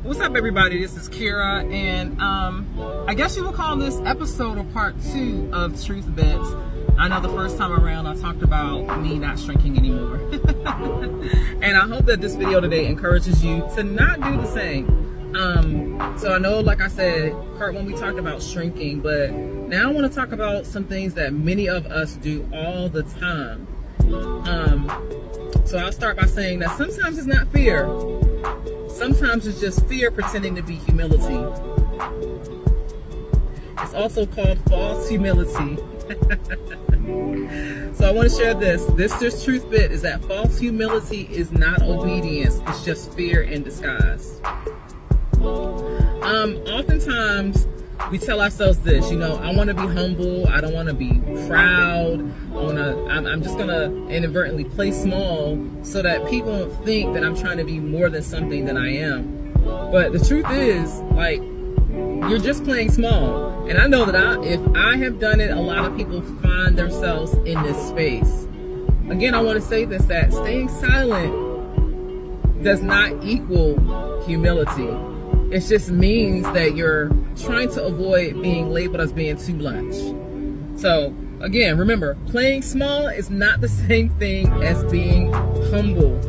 What's up, everybody? This is Kira, and I guess you would call this episode of part 2 of Truth Bits. I know the first time around I talked about me not shrinking anymore. And I hope that this video today encourages you to not do the same. So I know, like I said, part 1 we talked about shrinking, but now I want to talk about some things that many of us do all the time. So I'll start by saying that sometimes it's not fear. Sometimes it's just fear pretending to be humility. It's also called false humility. So I want to share this. This truth bit is that false humility is not obedience. It's just fear in disguise. Oftentimes we tell ourselves this, I want to be humble. I don't want to be proud. I'm just going to inadvertently play small so that people don't think that I'm trying to be more than something than I am. But the truth is, you're just playing small. And I know that if I have done it, a lot of people find themselves in this space. Again, I want to say this, that staying silent does not equal humility. It just means that you're trying to avoid being labeled as being too much. So again, remember, playing small is not the same thing as being humble.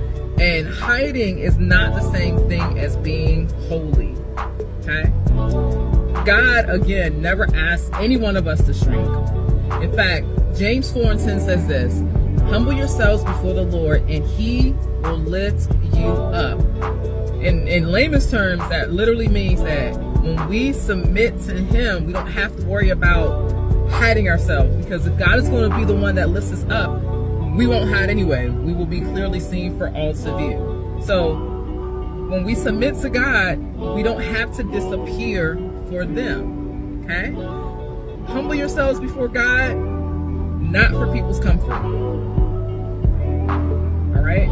And hiding is not the same thing as being holy. Okay? God, again, never asks any one of us to shrink. In fact, James 4:10 says this: humble yourselves before the Lord, and He will lift you up. In layman's terms, that literally means that when we submit to Him, we don't have to worry about hiding ourselves, because if God is going to be the one that lifts us up, we won't hide anyway. We will be clearly seen for all to view. So when we submit to God, we don't have to disappear for them. Okay? Humble yourselves before God, not for people's comfort. All right?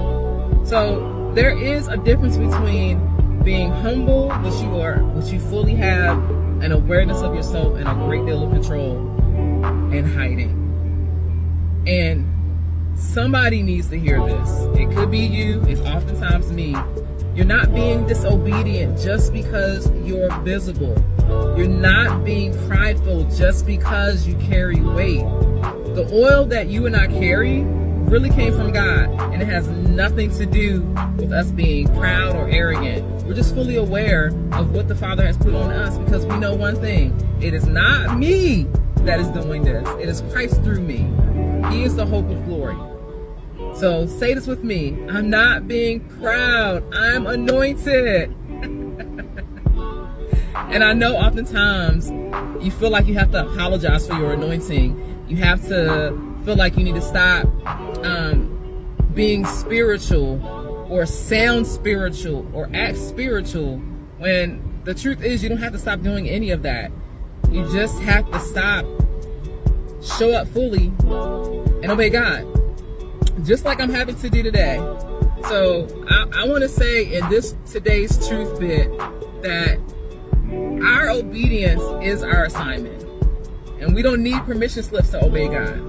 So there is a difference between being humble, which you fully have an awareness of yourself and a great deal of control, and hiding. And somebody needs to hear this. It could be you, it's oftentimes me. You're not being disobedient just because you're visible. You're not being prideful just because you carry weight. The oil that you and I carry really came from God, and it has nothing to do with us being proud or arrogant. We're just fully aware of what the Father has put on us, because we know one thing: it is not me that is doing this. It is Christ through me. He is the hope of glory. So say this with me: I'm not being proud, I'm anointed. And I know oftentimes you feel like you have to apologize for your anointing. You have to feel like you need to stop being spiritual or sound spiritual or act spiritual, when the truth is you don't have to stop doing any of that. You just have to stop, show up fully, and obey God, just like I'm having to do today. So I want to say in today's truth bit that our obedience is our assignment, and we don't need permission slips to obey God.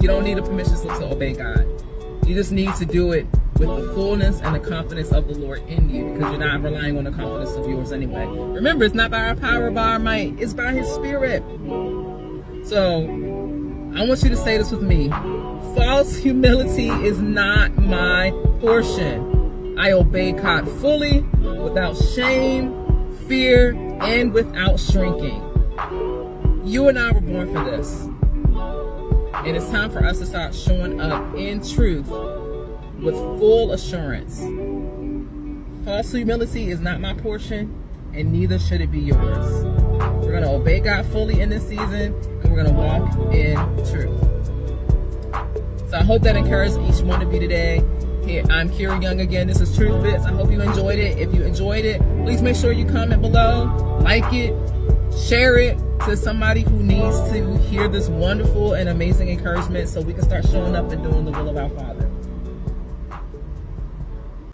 You don't need a permission slip to obey God. You just need to do it with the fullness and the confidence of the Lord in you, because you're not relying on the confidence of yours anyway. Remember, it's not by our power, by our might, it's by His Spirit. So I want you to say this with me: false humility is not my portion. I obey God fully, without shame, fear, and without shrinking. You and I were born for this. And it's time for us to start showing up in truth with full assurance. False humility is not my portion, and neither should it be yours. We're going to obey God fully in this season, and we're going to walk in truth. So I hope that encourages each one of you today. Here, I'm Kira Young again. This is Truth Bits. I hope you enjoyed it. If you enjoyed it, please make sure you comment below, like it, share it to somebody who needs to hear this wonderful and amazing encouragement, so we can start showing up and doing the will of our Father.